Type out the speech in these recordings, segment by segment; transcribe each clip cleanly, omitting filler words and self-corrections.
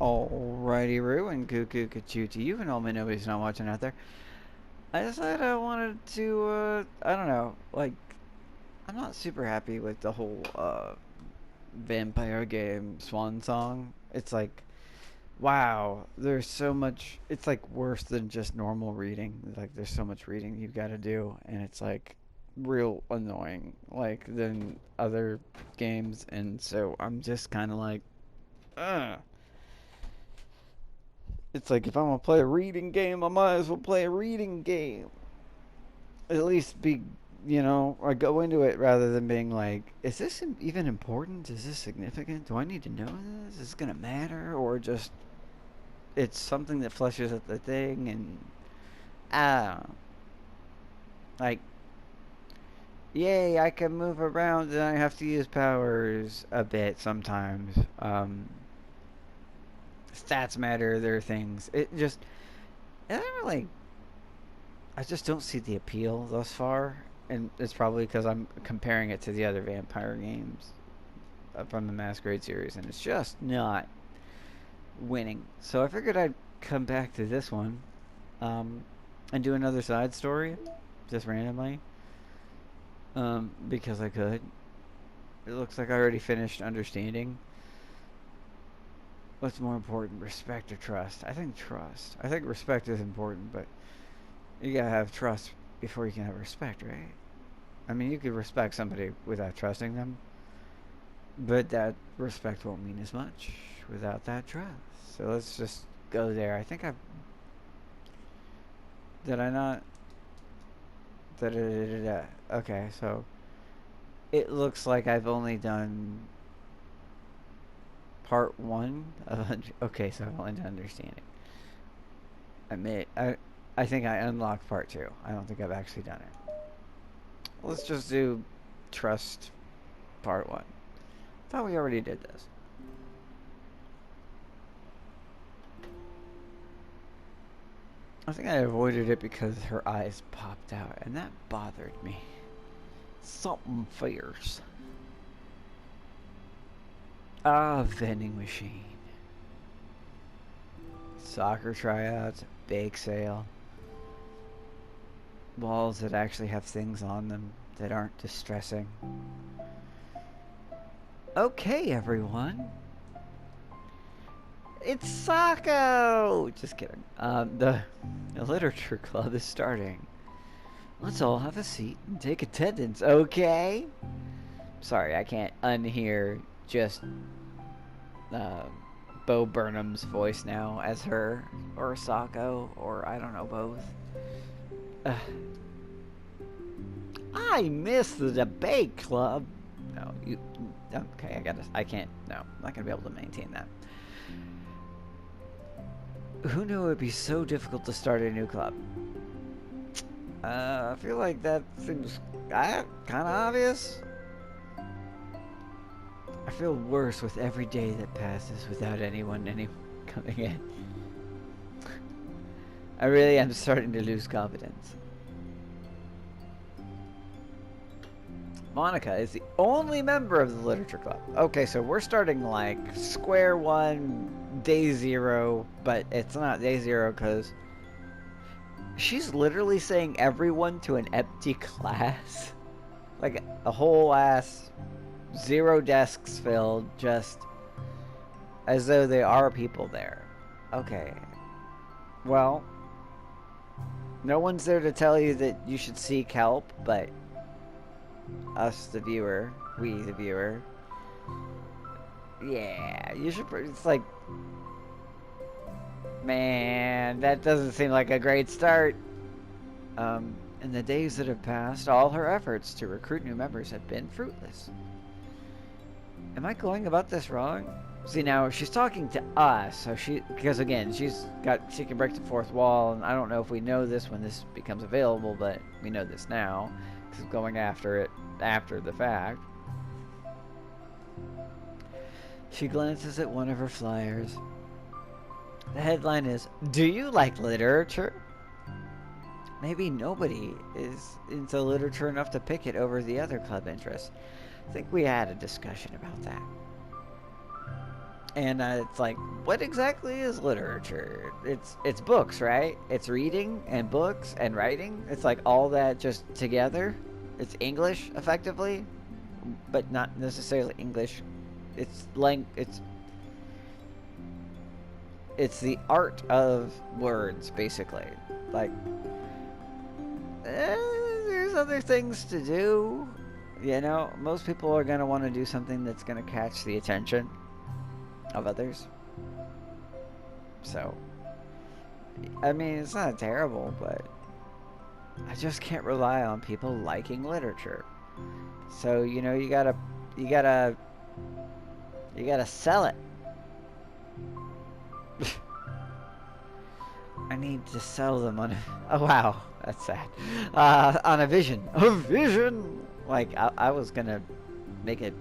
Alrighty, Roo, and cuckoo cachoo to you, and all my nobody's not watching out there. I decided I wanted to, I don't know, like, I'm not super happy with the whole, vampire game Swan Song. It's like, wow, there's so much, it's like worse than just normal reading. Like, there's so much reading you gotta do, and it's like real annoying, like, than other games, and so I'm just kind of like, ugh. It's like if I'm gonna play a reading game, I might as well play a reading game. At least be, I go into it rather than being like, is this even important? Is this significant? Do I need to know this? Is this gonna matter? Or just it's something that fleshes out the thing and I don't know. Like, yay, I can move around and I have to use powers a bit sometimes. Stats matter, there are things. It doesn't really I just don't see the appeal thus far, and it's probably because I'm comparing it to the other vampire games from the Masquerade series, and it's just not winning. So I figured I'd come back to this one, and do another side story, just randomly, because I could. It looks like I already finished understanding. What's more important, respect or trust? I think trust. I think respect is important, but you gotta have trust before you can have respect, right? I mean, you could respect somebody without trusting them, but that respect won't mean as much without that trust. So let's just go there. I think I've. Did I not? Da, da, da, da, da. Okay, so it looks like I've only done part one of. Okay, so I've only done understanding. I think I unlocked part two. I don't think I've actually done it. Let's just do trust part one. Thought we already did this. I think I avoided it because her eyes popped out, and that bothered me. Something fierce. Ah, vending machine. Soccer tryouts, bake sale. Walls that actually have things on them that aren't distressing. Okay, everyone. It's Sacco! Just kidding. The literature club is starting. Let's all have a seat and take attendance, okay? Sorry, I can't unhear just Bo Burnham's voice now as her, or Sacco, or I don't know, both. I miss the debate club. No, you. Okay, I can't. No, I'm not gonna be able to maintain that. Who knew it would be so difficult to start a new club? I feel like that seems kind of obvious. I feel worse with every day that passes without anyone coming in. I really am starting to lose confidence. Monica is the only member of the literature club. Okay, so we're starting like square one, day zero, but it's not day zero because she's literally saying everyone to an empty class. Like a whole ass, zero desks filled, just as though there are people there. Okay. Well, no one's there to tell you that you should seek help, but us, the viewer, we, the viewer. Yeah, you should. It's like, man, that doesn't seem like a great start. In the days that have passed, all her efforts to recruit new members have been fruitless. Am I going about this wrong? See, now she's talking to us, so because again, she can break the fourth wall, and I don't know if we know this when this becomes available, but we know this now, because going after it after the fact. She glances at one of her flyers. The headline is, "Do you like literature?" Maybe nobody is into literature enough to pick it over the other club interests. I think we had a discussion about that. And it's like, what exactly is literature? It's books, right? It's reading and books and writing. It's like all that just together. It's English, effectively, but not necessarily English. It's the art of words, basically. Like, there's other things to do. You know, most people are going to want to do something that's going to catch the attention of others. So, I mean, it's not terrible, but I just can't rely on people liking literature. So, you know, you gotta sell it. I need to sell them on. Oh wow, that's sad. On a vision. A vision. Like I was gonna make it.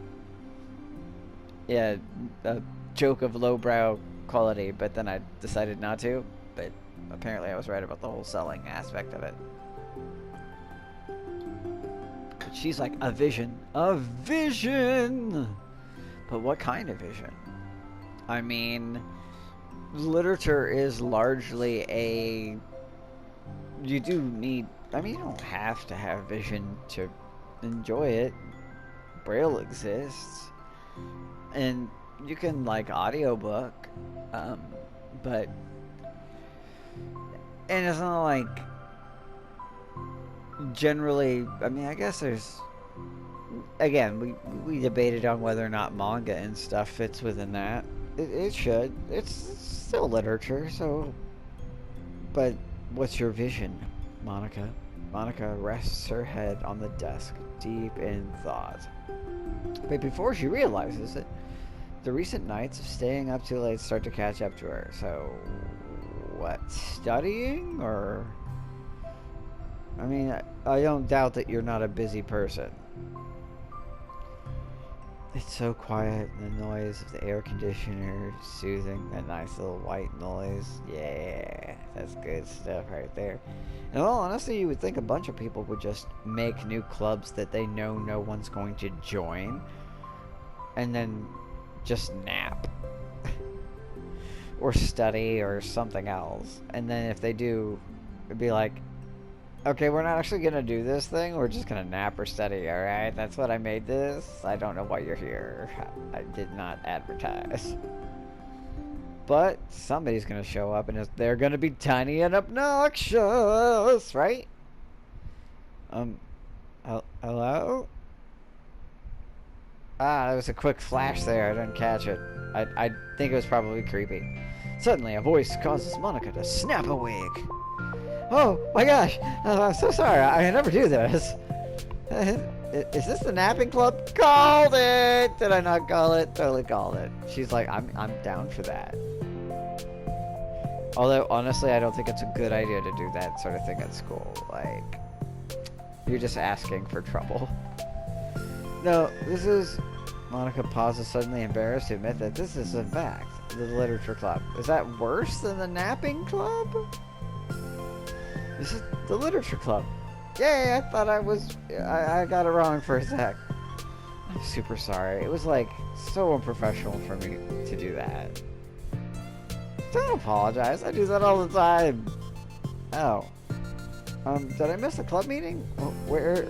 Yeah, a joke of lowbrow quality, but then I decided not to. But apparently, I was right about the whole selling aspect of it. But she's like, a vision. A vision. But what kind of vision? I mean, literature is largely a... You do need... I mean, you don't have to have vision to enjoy it. Braille exists. And you can, like, audiobook. But... And it's not like... Generally... I mean, I guess there's... Again, we debated on whether or not manga and stuff fits within that. It should. It's still literature, so... But what's your vision, Monica? Monica rests her head on the desk, deep in thought. But before she realizes it, the recent nights of staying up too late start to catch up to her. So, what, studying, or... I mean, I don't doubt that you're not a busy person. It's so quiet, the noise of the air conditioner, soothing, that nice little white noise. Yeah, that's good stuff right there. In all honesty, you would think a bunch of people would just make new clubs that they know no one's going to join, and then just nap. Or study, or something else. And then if they do, it'd be like, okay, we're not actually gonna do this thing, we're just gonna nap or study, alright? That's what I made this. I don't know why you're here. I did not advertise. But somebody's gonna show up and they're gonna be tiny and obnoxious, right? Hello? Ah, there was a quick flash there, I didn't catch it. I think it was probably creepy. Suddenly, a voice causes Monica to snap awake. Oh my gosh! I'm so sorry. I never do this. Is this the napping club? Called it. Did I not call it? Totally called it. She's like, I'm down for that. Although honestly, I don't think it's a good idea to do that sort of thing at school. Like, you're just asking for trouble. No, this is. Monica pauses, suddenly embarrassed to admit that this is in fact the literature club. Is that worse than the napping club? This is the literature club. Yay, I thought I got it wrong for a sec. I'm super sorry. It was like so unprofessional for me to do that. Don't apologize. I do that all the time. Oh. Did I miss the club meeting? Where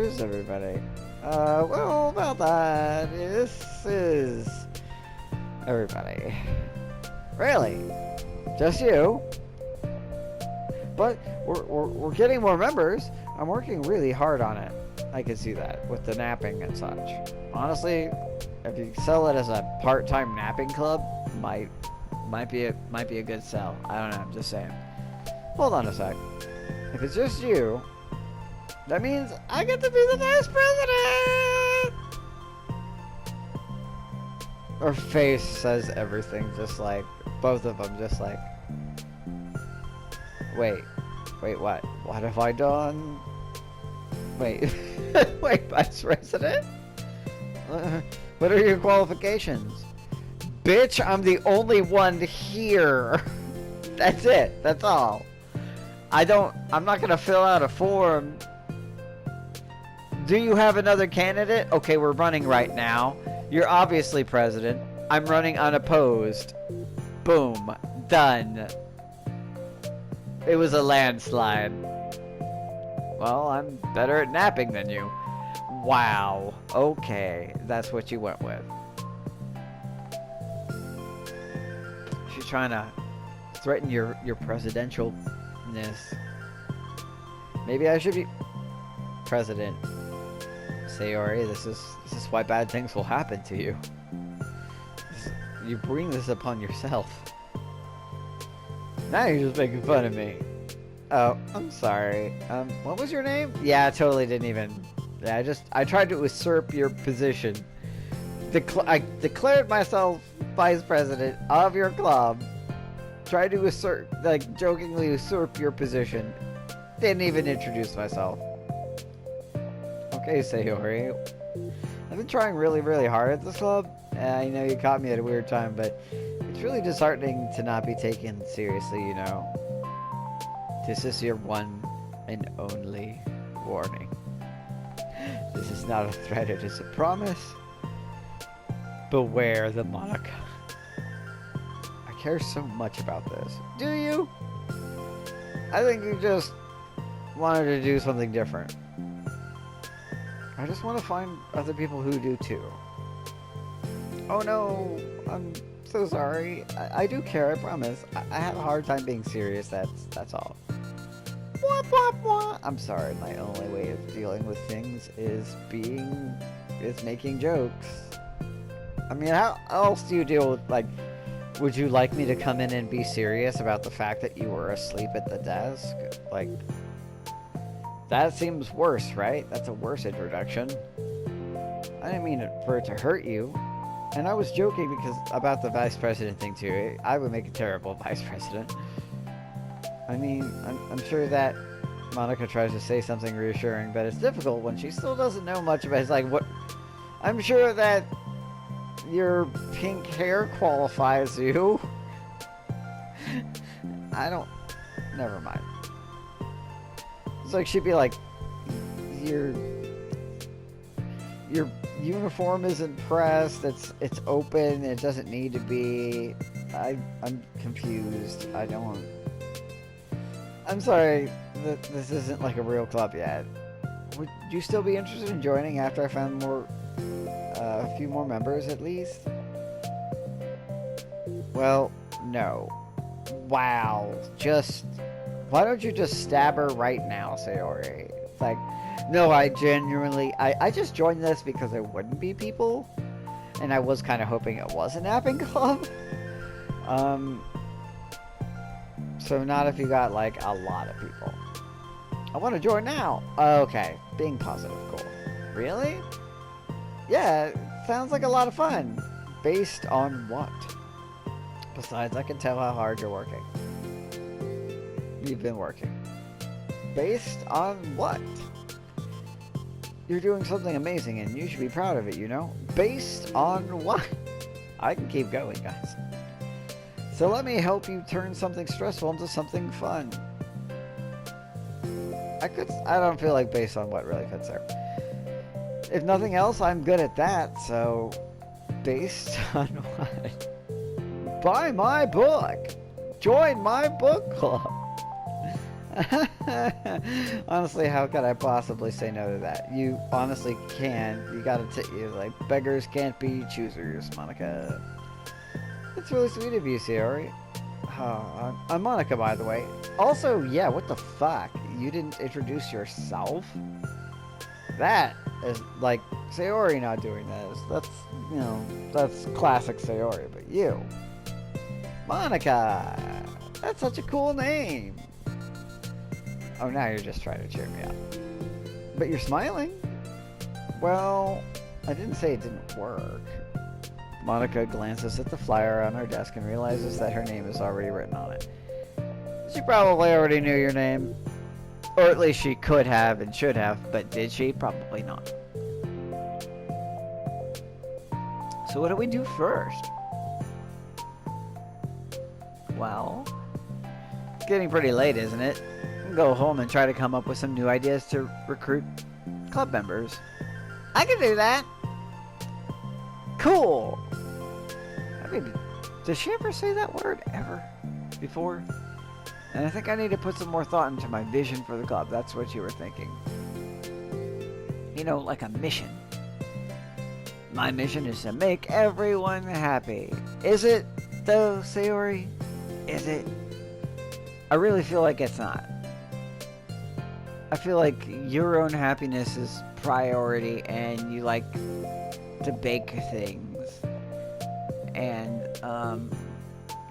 is everybody? Well, about that. This is everybody. Really? Just you? But we're getting more members. I'm working really hard on it. I can see that with the napping and such. Honestly, if you sell it as a part-time napping club, might be a good sell. I don't know. I'm just saying. Hold on a sec. If it's just you, that means I get to be the vice president. Her face says everything. Just like both of them. Just like. Wait, what? What have I done? Wait, wait, Vice President? What are your qualifications? Bitch, I'm the only one here. That's it, that's all. I'm not gonna fill out a form. Do you have another candidate? Okay, we're running right now. You're obviously president. I'm running unopposed. Boom. Done. It was a landslide. Well, I'm better at napping than you. Wow. Okay. That's what you went with. She's trying to threaten your presidentialness. Maybe I should be president. Sayori, this is why bad things will happen to you. You bring this upon yourself. Now you're just making fun of me. Oh, I'm sorry. What was your name? Yeah, I totally didn't even. Yeah, I tried to usurp your position. I declared myself vice president of your club. Tried to jokingly usurp your position. Didn't even introduce myself. Okay, Sayori. I've been trying really, really hard at this club. I know you caught me at a weird time, but it's really disheartening to not be taken seriously, you know. This is your one and only warning. This is not a threat, it is a promise. Beware the Monica. I care so much about this. Do you? I think you just wanted to do something different. I just want to find other people who do too. Oh no, I'm so sorry. I do care, I promise. I have a hard time being serious, that's all. Blah, blah, blah. I'm sorry, my only way of dealing with things is making jokes. I mean, how else do you deal with, like, would you like me to come in and be serious about the fact that you were asleep at the desk? Like, that seems worse, right? That's a worse introduction. I didn't mean for it to hurt you. And I was joking because about the vice president thing too. I would make a terrible vice president. I mean, I'm sure that Monica tries to say something reassuring, but it's difficult when she still doesn't know much about it. It's like, what? I'm sure that your pink hair qualifies you. Never mind. It's like she'd be like, your uniform isn't pressed, it's open, it doesn't need to be. I'm confused. I'm sorry that this isn't like a real club yet. Would you still be interested in joining after I found a few more members at least? Well, no. Wow. Why don't you just stab her right now, Sayori? It's like, no, I just joined this because there wouldn't be people, and I was kind of hoping it was a napping club. So not if you got, like, a lot of people. I want to join now. Okay, being positive, cool. Really? Yeah, it sounds like a lot of fun. Based on what? Besides, I can tell how hard you're working. You've been working. Based on what? You're doing something amazing and you should be proud of it, you know? Based on what? I can keep going, guys. So let me help you turn something stressful into something fun. I don't feel like based on what really fits there. If nothing else, I'm good at that, so based on what? Buy my book! Join my book club! Honestly, how could I possibly say no to that? You honestly can. You gotta like, beggars can't be choosers, Monica. It's really sweet of you, Sayori. Oh, I'm Monica, by the way. Also, yeah, what the fuck? You didn't introduce yourself? That is, like, Sayori not doing this. That's, you know, that's classic Sayori, but you. Monica! That's such a cool name! Oh, now you're just trying to cheer me up. But you're smiling? Well, I didn't say it didn't work. Monica glances at the flyer on her desk and realizes that her name is already written on it. She probably already knew your name. Or at least she could have and should have, but did she? Probably not. So what do we do first? Well, it's getting pretty late, isn't it? Go home and try to come up with some new ideas to recruit club members. I can do that. Cool. Did she ever say that word ever before? And I think I need to put some more thought into my vision for the club. That's what you were thinking. You know, like a mission. My mission is to make everyone happy. Is it, though, Sayori? Is it? I really feel like it's not. I feel like your own happiness is priority and you like to bake things. And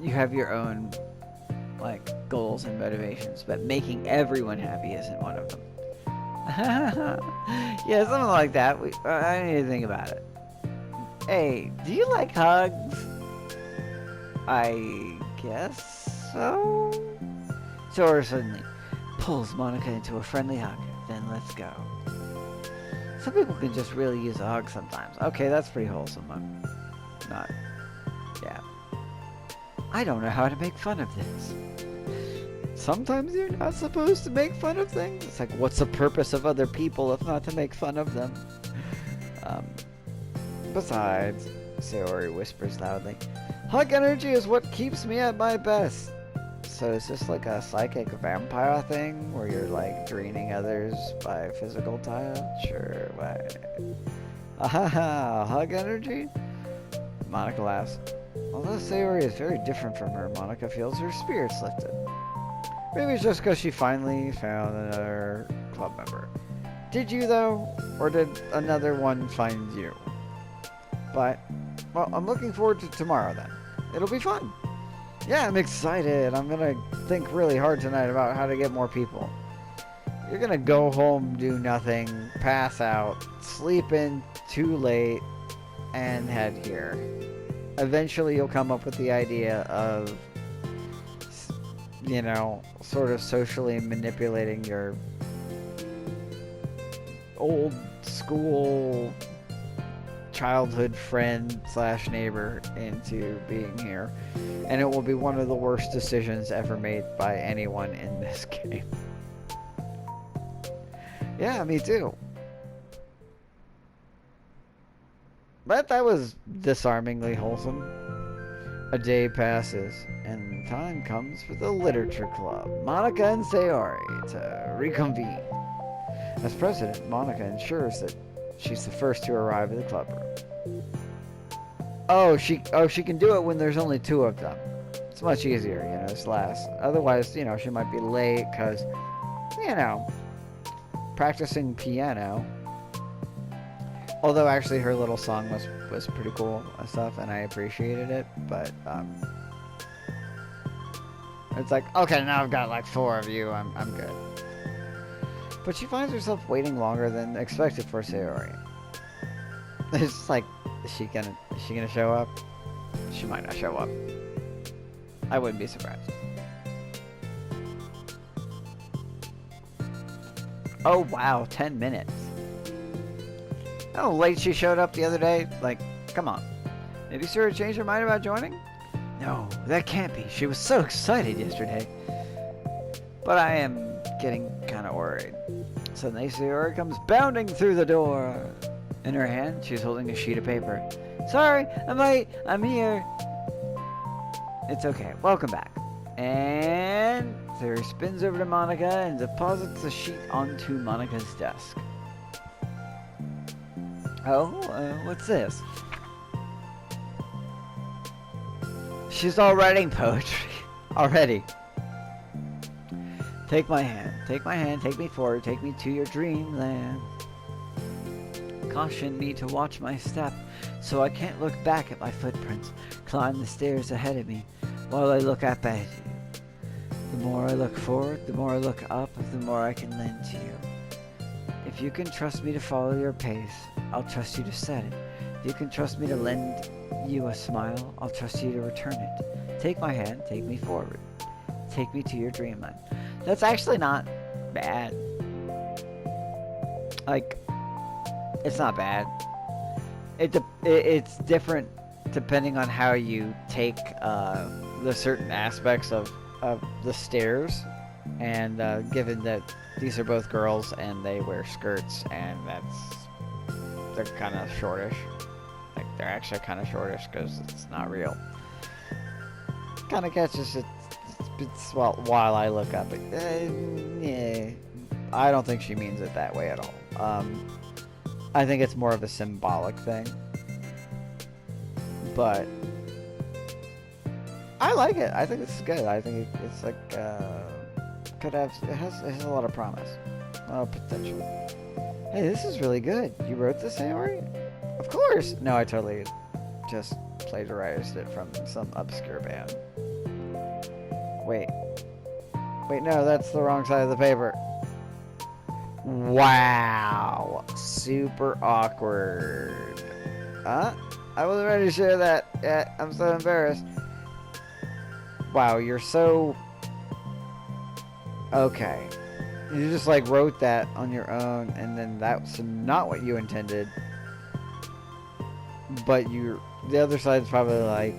you have your own like goals and motivations, but making everyone happy isn't one of them. Yeah, something like that. I need to think about it. Hey, do you like hugs? I guess so. Sora suddenly pulls Monica into a friendly hug. Then let's go. Some people can just really use a hug sometimes. Okay, that's pretty wholesome. I'm not. Yeah. I don't know how to make fun of this. Sometimes you're not supposed to make fun of things. It's like, what's the purpose of other people if not to make fun of them? Besides, Sayori whispers loudly, hug energy is what keeps me at my best. So is this like a psychic vampire thing where you're like draining others by physical touch or what? Ahaha, hug energy? Monica laughs. Although Sayori is very different from her, Monica feels her spirits lifted. Maybe it's just because she finally found another club member. Did you though? Or did another one find you? But, well, I'm looking forward to tomorrow then. It'll be fun. Yeah, I'm excited. I'm gonna think really hard tonight about how to get more people. You're gonna go home, do nothing, pass out, sleep in too late, and head here. Eventually you'll come up with the idea of, you know, sort of socially manipulating your old school childhood friend / neighbor into being here, and it will be one of the worst decisions ever made by anyone in this game. Yeah, me too. But that was disarmingly wholesome. A day passes, and time comes for the literature club. Monica and Sayori to reconvene. As president, Monica ensures that she's the first to arrive at the club room. Oh, she can do it when there's only 2 of them. It's much easier, you know, it's less. Otherwise, you know, she might be late because, you know, practicing piano. Although actually her little song was pretty cool and stuff, and I appreciated it, but it's like, okay, now I've got like 4 of you, I'm good. But she finds herself waiting longer than expected for Sayori. It's like, is she gonna show up? She might not show up. I wouldn't be surprised. Oh wow, 10 minutes. How late she showed up the other day? Like, come on. Maybe Sarah changed her mind about joining? No, that can't be. She was so excited yesterday. But I am getting kind of worried. Suddenly, Sayori comes bounding through the door. In her hand, she's holding a sheet of paper. Sorry, I'm late. I'm here. It's okay. Welcome back. And Sayori spins over to Monica and deposits the sheet onto Monica's desk. Oh, what's this? She's all writing poetry. Already. Take my hand, take me forward, take me to your dreamland. Caution me to watch my step, so I can't look back at my footprints. Climb the stairs ahead of me, while I look up at you. The more I look forward, the more I look up, the more I can lend to you. If you can trust me to follow your pace, I'll trust you to set it. If you can trust me to lend you a smile, I'll trust you to return it. Take my hand, take me forward. Take me to your dreamland. That's actually not bad. Like, it's not bad. It's different depending on how you take the certain aspects of the stairs. And given that these are both girls and they wear skirts, and they're kind of shortish. Like, they're actually kind of shortish because it's not real. kind of catches it while I look up it. Yeah, I don't think she means it that way at all. I think it's more of a symbolic thing. But I like it. I think this is good. I think it's like it has a lot of promise, a lot of potential. Hey, this is really good. You wrote this, Aori? Of course. No, I totally just plagiarized it from some obscure band. Wait, no, that's the wrong side of the paper. Wow, super awkward. Huh? I wasn't ready to share that yet. I'm so embarrassed. Wow, you're so... Okay. You just like wrote that on your own, and then that's not what you intended. But the other side's probably like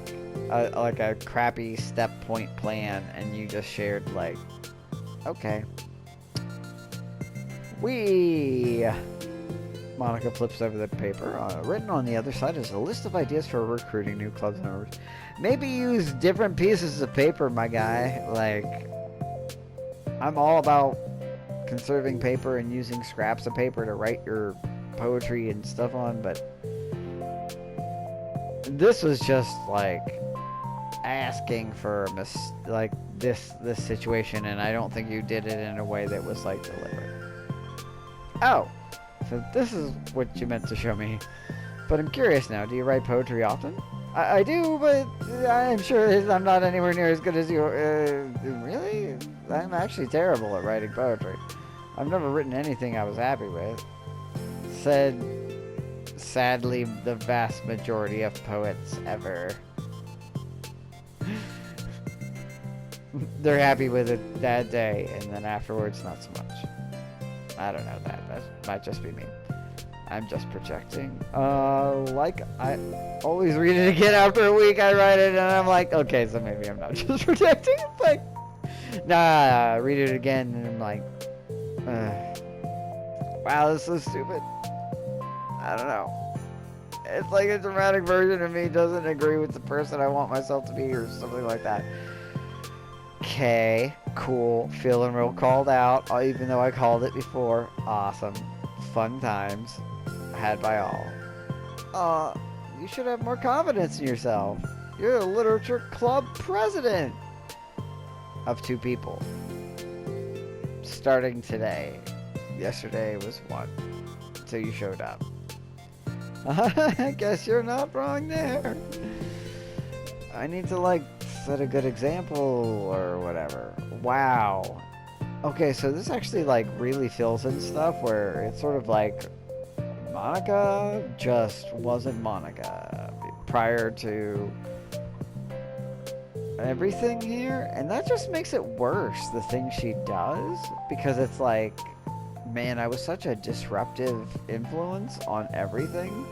a crappy step point plan, and you just shared like, okay. Monica flips over the paper. Written on the other side is a list of ideas for recruiting new clubs members. Maybe use different pieces of paper, my guy. Like, I'm all about conserving paper and using scraps of paper to write your poetry and stuff on, but this was just like asking for this situation, and I don't think you did it in a way that was like deliberate. Oh, so this is what you meant to show me. But I'm curious now, do you write poetry often? I do, but I'm sure I'm not anywhere near as good as you. Really? I'm actually terrible at writing poetry. I've never written anything I was happy with. Said, sadly, the vast majority of poets ever. They're happy with it that day, and then afterwards, not so much. I don't know that. That might just be me. I'm just projecting. Like, I always read it again after a week. I write it, and I'm like, okay, so maybe I'm not just projecting. It's like, nah, read it again, and I'm like, wow, this is so stupid. I don't know. It's like a dramatic version of me doesn't agree with the person I want myself to be, or something like that. Okay, cool. Feeling real called out, even though I called it before. Awesome. Fun times had by all. You should have more confidence in yourself. You're a literature club president of 2 people. Starting today. Yesterday was 1. So you showed up. I guess you're not wrong there. I need to like set a good example or whatever. Wow. Okay, so this actually like really fills in stuff where it's sort of like Monica just wasn't Monica prior to everything here, and that just makes it worse, the things she does, because it's like, man, I was such a disruptive influence on everything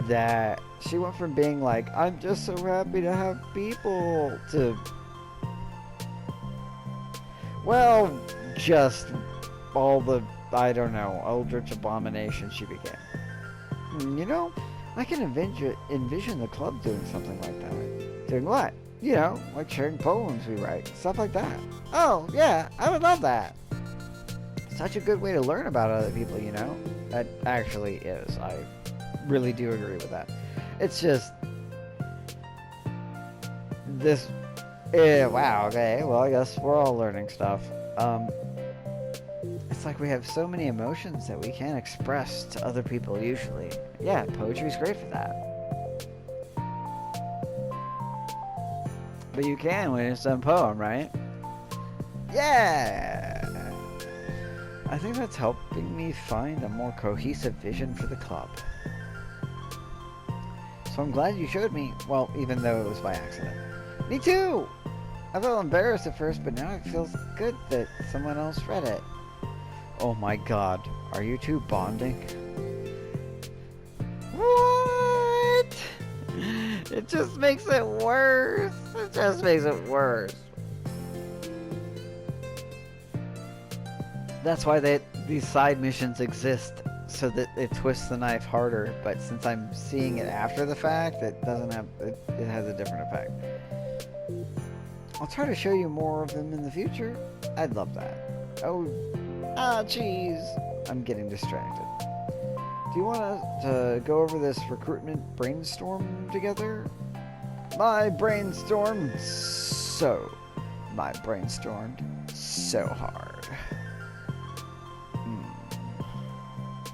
that she went from being like, I'm just so happy to have people, to, well, just all the, I don't know, eldritch abomination she became. You know, I can envision the club doing something like that. Doing what? You know, like sharing poems we write, stuff like that. Oh, yeah, I would love that. Such a good way to learn about other people, you know? That actually is. I really do agree with that. It's just this. Wow. Okay. Well, I guess we're all learning stuff. It's like we have so many emotions that we can't express to other people usually. Yeah, poetry's great for that. But you can when it's a poem, right? Yeah. I think that's helping me find a more cohesive vision for the club. So I'm glad you showed me, well, even though it was by accident. Me too! I felt embarrassed at first, but now it feels good that someone else read it. Oh my god, are you two bonding? What? It just makes it worse. It just makes it worse. That's why these side missions exist, so that it twists the knife harder. But since I'm seeing it after the fact, it doesn't have. It has a different effect. I'll try to show you more of them in the future. I'd love that. Oh, jeez. I'm getting distracted. Do you want to go over this recruitment brainstorm together? My brainstormed so hard.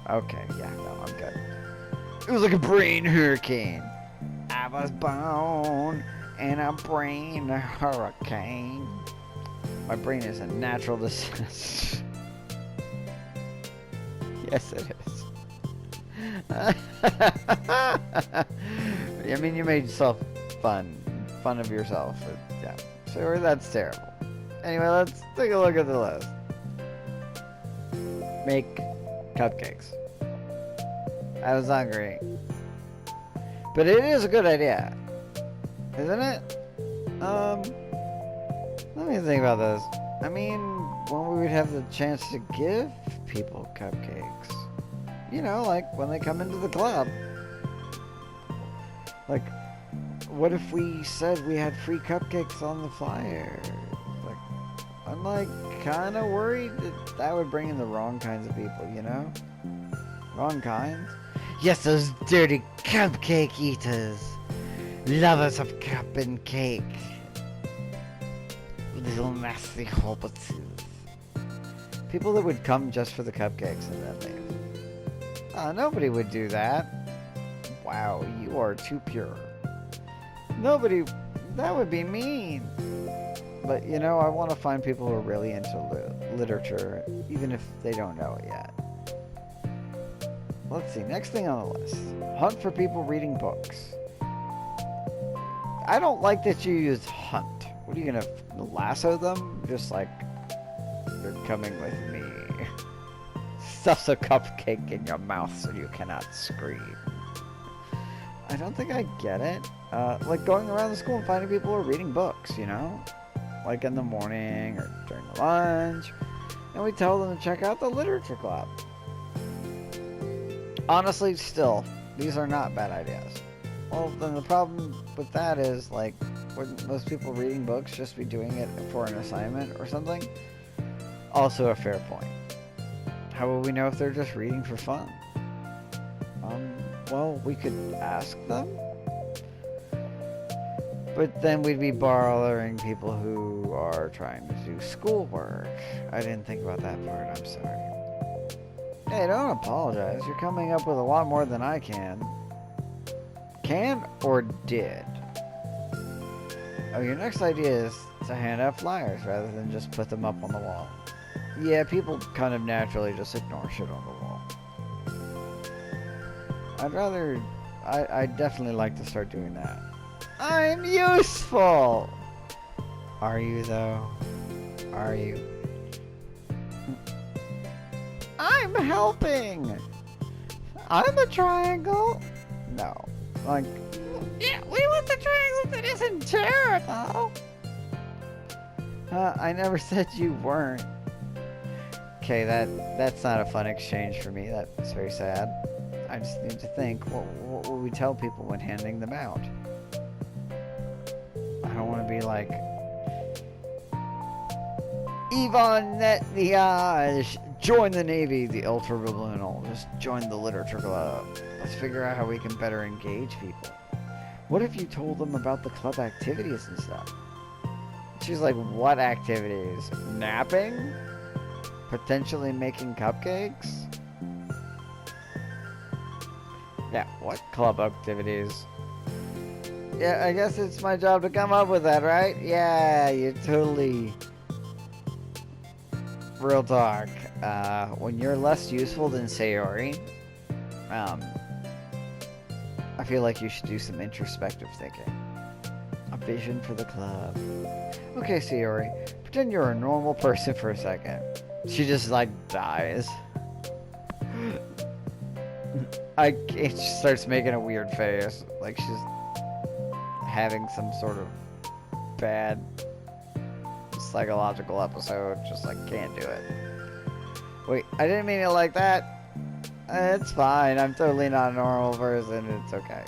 Okay, yeah, no, I'm good. It was like a brain hurricane. I was born in a brain hurricane. My brain is a natural disaster. Yes, it is. I mean, you made yourself fun of yourself. Yeah, so that's terrible. Anyway, let's take a look at the list. Make cupcakes. I was hungry. But it is a good idea. Isn't it? Let me think about this. I mean, when we would have the chance to give people cupcakes. You know, like when they come into the club. Like, what if we said we had free cupcakes on the flyer? Like, I'm like kind of worried that that would bring in the wrong kinds of people, you know? Wrong kinds? Yes, those dirty cupcake eaters. Lovers of cup and cake. Little nasty hobbitses. People that would come just for the cupcakes and then leave. Nobody would do that. Wow, you are too pure. Nobody... That would be mean. But, you know, I want to find people who are really into literature, even if they don't know it yet. Let's see, next thing on the list. Hunt for people reading books. I don't like that you use hunt. What are you gonna lasso them? Just like, you're coming with me. Stuffs a cupcake in your mouth so you cannot scream. I don't think I get it. Like going around the school and finding people who are reading books, you know? Like in the morning or during the lunch. And we tell them to check out the literature club. Honestly, still, these are not bad ideas. Well, then the problem with that is, like, wouldn't most people reading books just be doing it for an assignment or something? Also a fair point. How will we know if they're just reading for fun? Well, we could ask them. But then we'd be bothering people who are trying to do schoolwork. I didn't think about that part, I'm sorry. Hey, don't apologize. You're coming up with a lot more than I can. Can or did? Oh, your next idea is to hand out flyers rather than just put them up on the wall. Yeah, people kind of naturally just ignore shit on the wall. I'd definitely like to start doing that. I'm useful! Are you though? Are you? I'm helping! I'm a triangle! No. Like, yeah, we want the triangle that isn't terrible! I never said you weren't. Okay, that's not a fun exchange for me. That's very sad. I just need to think, what will we tell people when handing them out? I don't want to be like, Yvonne Netniage, join the Navy, the Ultra Tribunal. Just join the Literature Club. Let's figure out how we can better engage people. What if you told them about the club activities and stuff? She's like, what activities? Napping? Potentially making cupcakes? Yeah, what club activities? Yeah, I guess it's my job to come up with that, right? Yeah, you totally... Real talk. When you're less useful than Sayori, I feel like you should do some introspective thinking. A vision for the club. Okay, Sayori, pretend you're a normal person for a second. She just, like, dies. It starts making a weird face. Like she's having some sort of bad psychological episode. Just, like, can't do it. Wait, I didn't mean it like that. It's fine. I'm totally not a normal person. It's okay.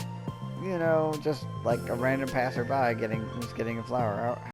You know, just like a random passerby getting a flower.